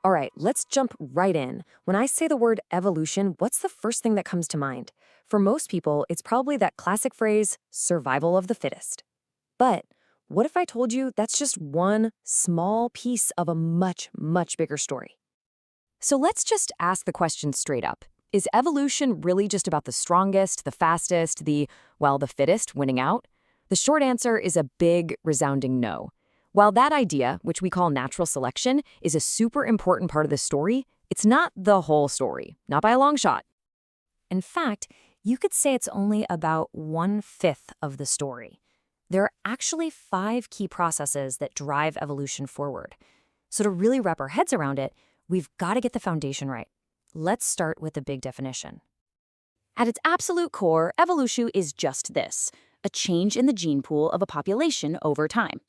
All right, let's jump right in. When I say the word evolution, what's the first thing that comes to mind? For most people, it's probably that classic phrase, survival of the fittest. But what if I told you that's just one small piece of a much, much bigger story? So let's just ask the question straight up. Is evolution really just about the strongest, the fastest, the fittest winning out? The short answer is a big, resounding no. While that idea, which we call natural selection, is a super important part of the story, it's not the whole story, not by a long shot. In fact, you could say it's only about 1/5 of the story. There are actually 5 key processes that drive evolution forward. So to really wrap our heads around it, we've got to get the foundation right. Let's start with the big definition. At its absolute core, evolution is just this, a change in the gene pool of a population over time.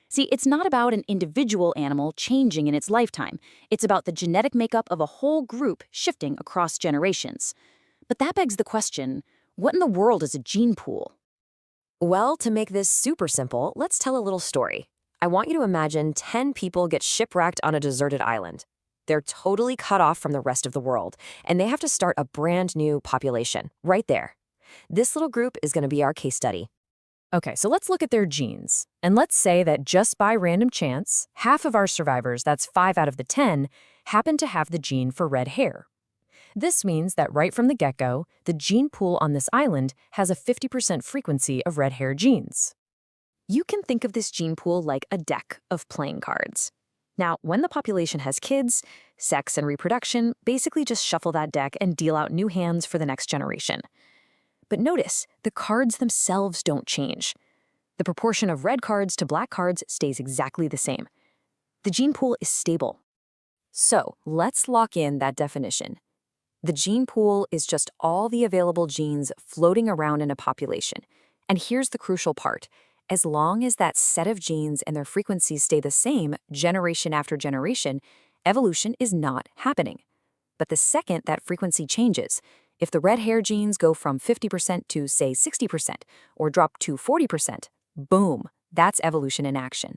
See, it's not about an individual animal changing in its lifetime. It's about the genetic makeup of a whole group shifting across generations. But that begs the question, what in the world is a gene pool? Well, to make this super simple, let's tell a little story. I want you to imagine 10 people get shipwrecked on a deserted island. They're totally cut off from the rest of the world, and they have to start a brand new population, right there. This little group is going to be our case study. Okay, so let's look at their genes. And let's say that just by random chance, half of our survivors, that's 5 out of the 10, happen to have the gene for red hair. This means that right from the get-go, the gene pool on this island has a 50% frequency of red hair genes. You can think of this gene pool like a deck of playing cards. Now, when the population has kids, sex and reproduction basically just shuffle that deck and deal out new hands for the next generation. But notice, the cards themselves don't change. The proportion of red cards to black cards stays exactly the same. The gene pool is stable. So, let's lock in that definition. The gene pool is just all the available genes floating around in a population. And here's the crucial part. As long as that set of genes and their frequencies stay the same generation after generation, evolution is not happening. But the second that frequency changes, if the red hair genes go from 50% to, say, 60%, or drop to 40%, boom, that's evolution in action.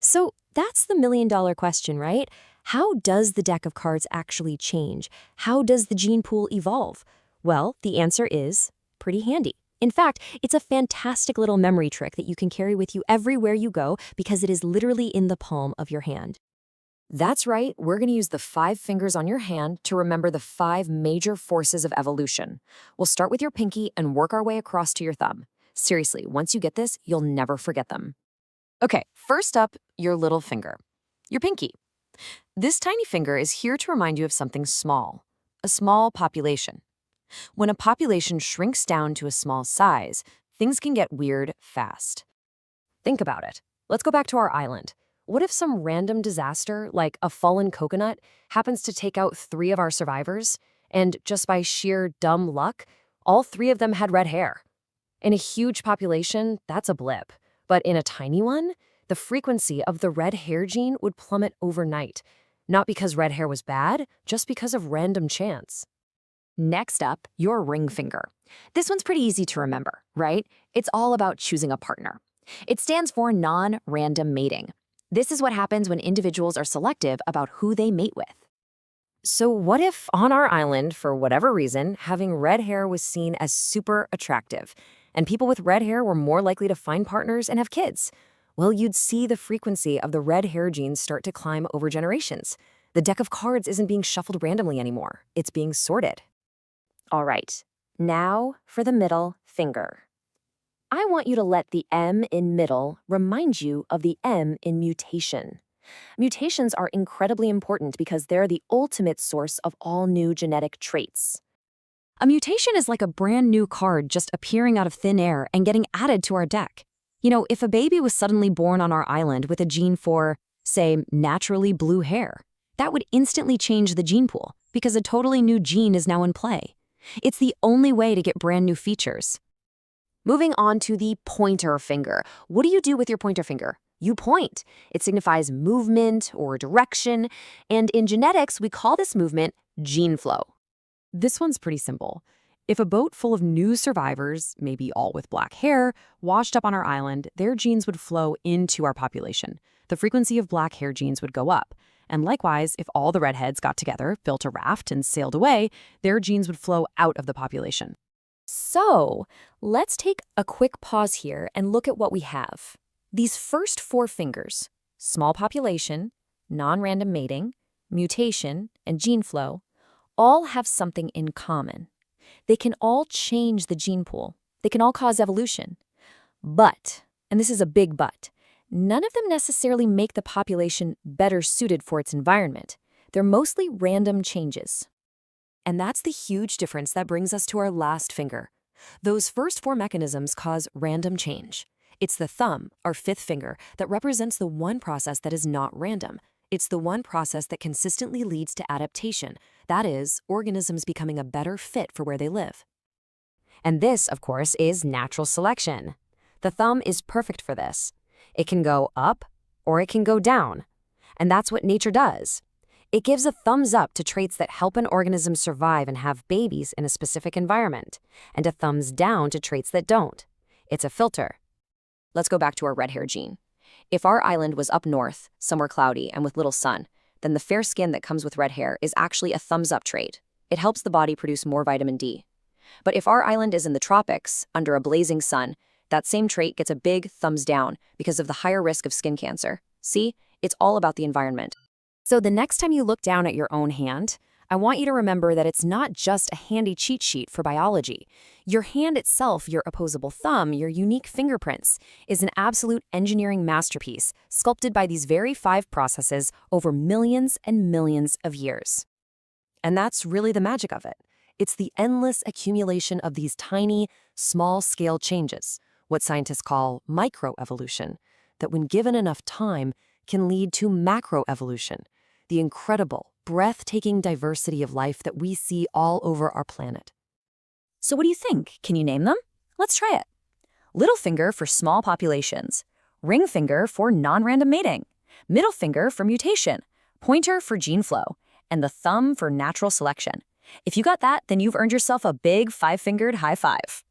So that's the million-dollar question, right? How does the deck of cards actually change? How does the gene pool evolve? Well, the answer is pretty handy. In fact, it's a fantastic little memory trick that you can carry with you everywhere you go because it is literally in the palm of your hand. That's right, we're going to use the 5 fingers on your hand to remember the 5 major forces of evolution. We'll start with your pinky and work our way across to your thumb. Seriously, once you get this, you'll never forget them. Okay, first up, your little finger. Your pinky. This tiny finger is here to remind you of something small, a small population. When a population shrinks down to a small size, things can get weird fast. Think about it. Let's go back to our island. What if some random disaster, like a fallen coconut, happens to take out 3 of our survivors, and just by sheer dumb luck, all 3 of them had red hair? In a huge population, that's a blip. But in a tiny one, the frequency of the red hair gene would plummet overnight. Not because red hair was bad, just because of random chance. Next up, your ring finger. This one's pretty easy to remember, right? It's all about choosing a partner. It stands for non-random mating. This is what happens when individuals are selective about who they mate with. So what if on our island, for whatever reason, having red hair was seen as super attractive, and people with red hair were more likely to find partners and have kids? Well, you'd see the frequency of the red hair genes start to climb over generations. The deck of cards isn't being shuffled randomly anymore. It's being sorted. All right, now for the middle finger. I want you to let the M in middle remind you of the M in mutation. Mutations are incredibly important because they're the ultimate source of all new genetic traits. A mutation is like a brand new card just appearing out of thin air and getting added to our deck. You know, if a baby was suddenly born on our island with a gene for, say, naturally blue hair, that would instantly change the gene pool because a totally new gene is now in play. It's the only way to get brand new features. Moving on to the pointer finger. What do you do with your pointer finger? You point. It signifies movement or direction, and in genetics, we call this movement gene flow. This one's pretty simple. If a boat full of new survivors, maybe all with black hair, washed up on our island, their genes would flow into our population. The frequency of black hair genes would go up. And likewise, if all the redheads got together, built a raft, and sailed away, their genes would flow out of the population. So, let's take a quick pause here and look at what we have. These first four fingers, small population, non-random mating, mutation, and gene flow, all have something in common. They can all change the gene pool. They can all cause evolution. But, and this is a big but, none of them necessarily make the population better suited for its environment. They're mostly random changes. And that's the huge difference that brings us to our last finger. Those first four mechanisms cause random change. It's the thumb, our fifth finger, that represents the one process that is not random. It's the one process that consistently leads to adaptation. That is, organisms becoming a better fit for where they live. And this, of course, is natural selection. The thumb is perfect for this. It can go up or it can go down. And that's what nature does. It gives a thumbs up to traits that help an organism survive and have babies in a specific environment, and a thumbs down to traits that don't. It's a filter. Let's go back to our red hair gene. If our island was up north, somewhere cloudy and with little sun, then the fair skin that comes with red hair is actually a thumbs-up trait. It helps the body produce more vitamin D. But if our island is in the tropics, under a blazing sun, that same trait gets a big thumbs down because of the higher risk of skin cancer. See, it's all about the environment. So the next time you look down at your own hand, I want you to remember that it's not just a handy cheat sheet for biology. Your hand itself, your opposable thumb, your unique fingerprints, is an absolute engineering masterpiece sculpted by these very 5 processes over millions and millions of years. And that's really the magic of it. It's the endless accumulation of these tiny, small-scale changes, what scientists call microevolution, that when given enough time can lead to macroevolution, the incredible, breathtaking diversity of life that we see all over our planet. So what do you think? Can you name them? Let's try it. Little finger for small populations, ring finger for non-random mating, middle finger for mutation, pointer for gene flow, and the thumb for natural selection. If you got that, then you've earned yourself a big 5-fingered high five.